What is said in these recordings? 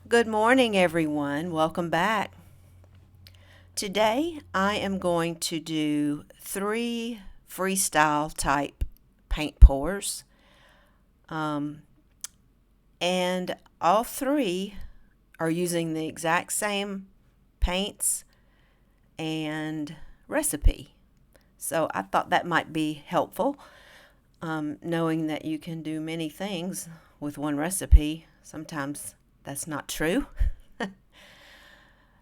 Good morning, everyone. Welcome back. Today, I am going to do 3 freestyle type paint pours. Um, and all 3 are using the exact same paints and recipe. So I thought that might be helpful, knowing that you can do many things with one recipe. Sometimes that's not true.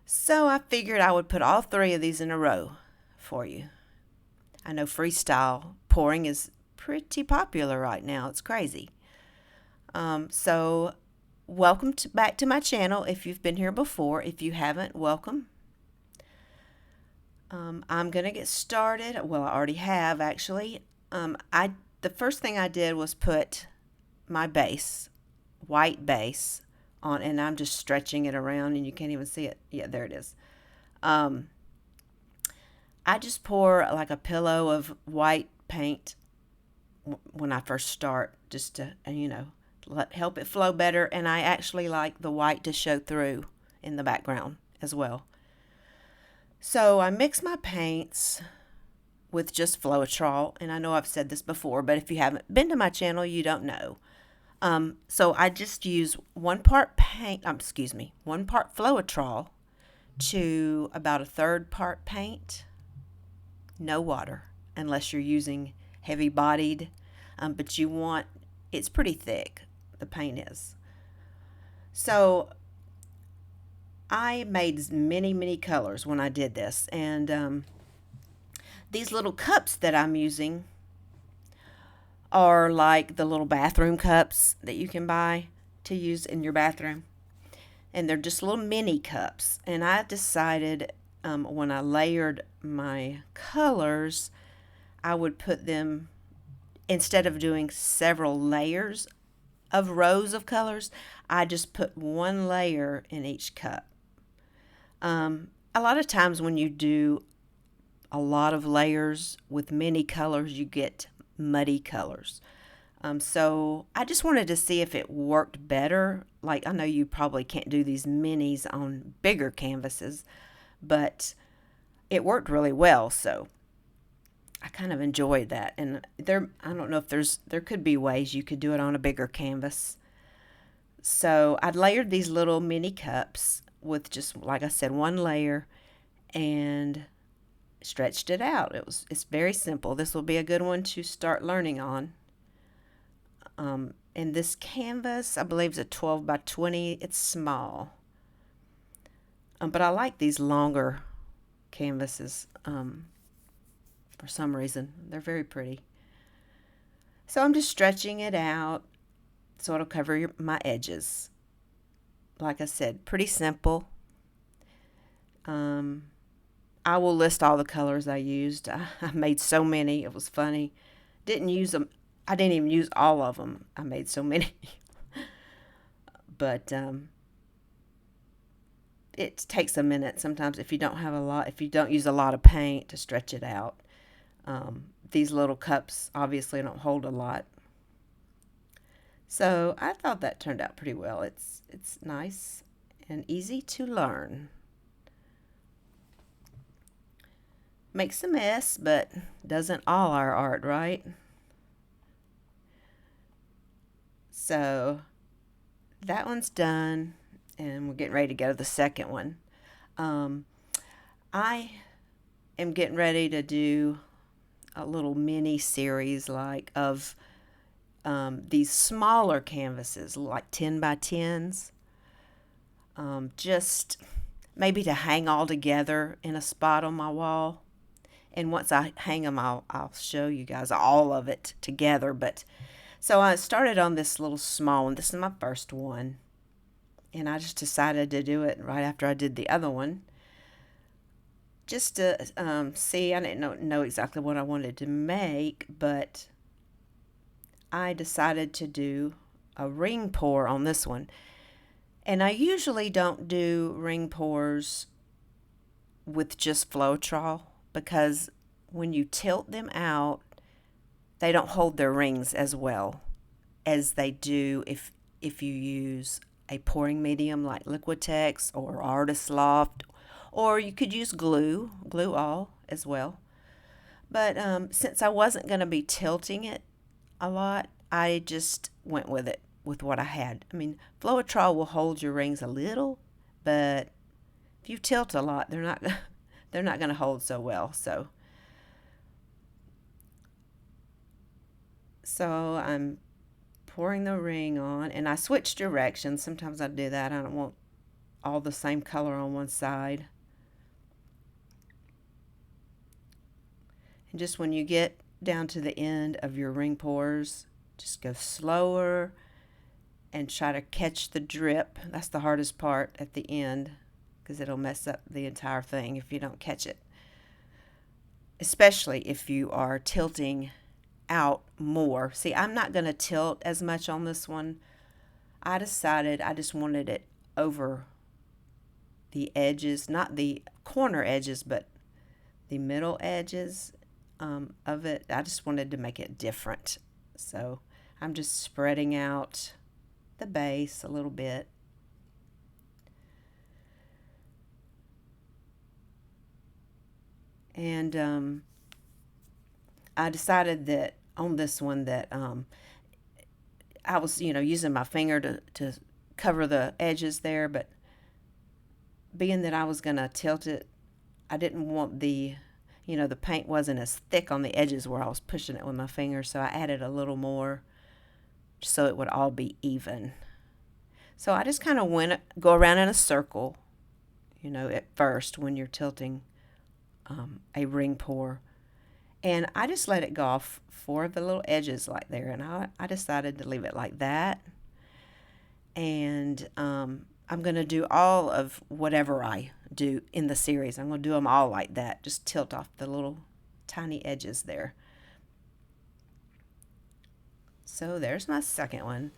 So I figured I would put all 3 of these in a row for you. I know freestyle pouring is pretty popular right now. It's crazy. So welcome back to my channel if you've been here before. If you haven't, welcome. I'm going to get started. Well, I already have actually. The first thing I did was put my base, white base, on, and I'm just stretching it around and you can't even see it. Yeah, there it is. Um, I just pour like a pillow of white paint when I first start, just to, help it flow better. And I actually like the white to show through in the background as well. So I mix my paints with just floetrol, and I know I've said this before, but if you haven't been to my channel, you don't know. So I just use 1 part paint, 1 part floetrol to about a 1/3 part paint. No water, unless you're using heavy bodied, but it's pretty thick, the paint is. So I made many, many colors when I did this, and these little cups that I'm using are like the little bathroom cups that you can buy to use in your bathroom. And they're just little mini cups. And I decided when I layered my colors, I would put them, instead of doing several layers of rows of colors, I just put 1 layer in each cup. A lot of times when you do a lot of layers with many colors, you get muddy colors. So I just wanted to see if it worked better. Like, I know you probably can't do these minis on bigger canvases, but it worked really well. So I kind of enjoyed that. And I don't know if there could be ways you could do it on a bigger canvas. So I layered these little mini cups with just, like I said, 1 layer, and stretched it out. It's very simple. This will be a good one to start learning on. And this canvas, I believe, is a 12 by 20. It's small. But I like these longer canvases for some reason. They're very pretty. So I'm just stretching it out so it'll cover my edges. Like I said, pretty simple. I will list all the colors I used. I made so many. It was funny. Didn't use them. I didn't even use all of them. I made so many. But it takes a minute sometimes if you don't use a lot of paint to stretch it out. These little cups obviously don't hold a lot. So I thought that turned out pretty well. It's nice and easy to learn. Makes a mess, but doesn't all our art, right? So that one's done, and we're getting ready to go to the second one. I am getting ready to do a little mini series of these smaller canvases, like 10 by 10s, just maybe to hang all together in a spot on my wall. And once I hang them, I'll show you guys all of it together. But so I started on this little small one. This is my first one. And I just decided to do it right after I did the other one. Just to see, I didn't know exactly what I wanted to make, but I decided to do a ring pour on this one. And I usually don't do ring pours with just floetrol, because when you tilt them out, they don't hold their rings as well as they do if you use a pouring medium like Liquitex or Artist Loft, or you could use glue all as well. But since I wasn't going to be tilting it a lot, I just went with it with what I had. I mean, floetrol will hold your rings a little, but if you tilt a lot, they're not going to hold so well. So I'm pouring the ring on, and I switch directions. Sometimes I do that. I don't want all the same color on one side. And just when you get down to the end of your ring pours, just go slower and try to catch the drip. That's the hardest part at the end, because it'll mess up the entire thing if you don't catch it. Especially if you are tilting out more. See, I'm not going to tilt as much on this one. I decided I just wanted it over the edges, not the corner edges, but the middle edges of it. I just wanted to make it different. So I'm just spreading out the base a little bit. And I decided that on this one that I was, using my finger to cover the edges there, but being that I was going to tilt it, I didn't want the paint wasn't as thick on the edges where I was pushing it with my finger, so I added a little more so it would all be even. So I just kind of go around in a circle, at first when you're tilting a ring pour. And I just let it go off 4 of the little edges like there. And I decided to leave it like that. And I'm going to do all of whatever I do in the series. I'm going to do them all like that. Just tilt off the little tiny edges there. So there's my second one.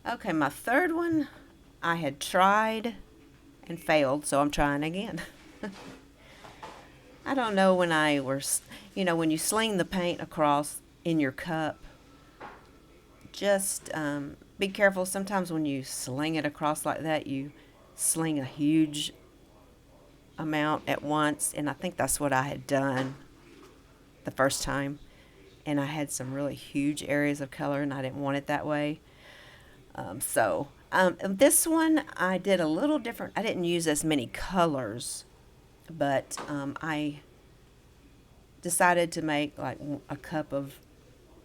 Okay, my third one I had tried and failed, so I'm trying again. I don't know when when you sling the paint across in your cup, just be careful. Sometimes when you sling it across like that, you sling a huge amount at once, and I think that's what I had done the first time. And I had some really huge areas of color, and I didn't want it that way. This one I did a little different. I didn't use as many colors, but I decided to make like a cup of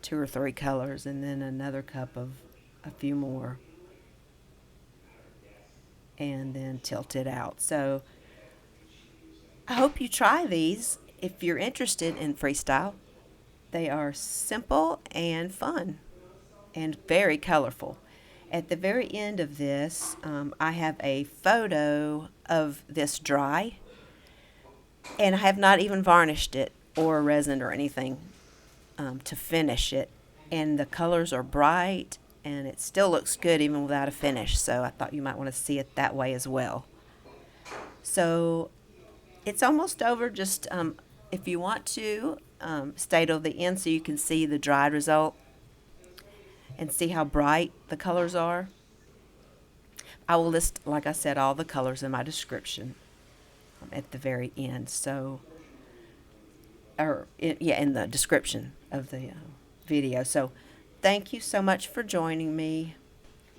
2 or 3 colors, and then another cup of a few more, and then tilt it out. So I hope you try these if you're interested in freestyle. They are simple and fun and very colorful. At the very end of this, I have a photo of this dry, and I have not even varnished it or resin or anything to finish it. And the colors are bright, and it still looks good even without a finish. So I thought you might want to see it that way as well. So it's almost over. Just if you want to, stay till the end so you can see the dried result and see how bright the colors are. I will list, like I said, all the colors in my description at the very end. So, in the description of the video. So, thank you so much for joining me,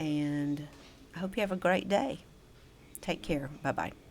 and I hope you have a great day. Take care. Bye-bye.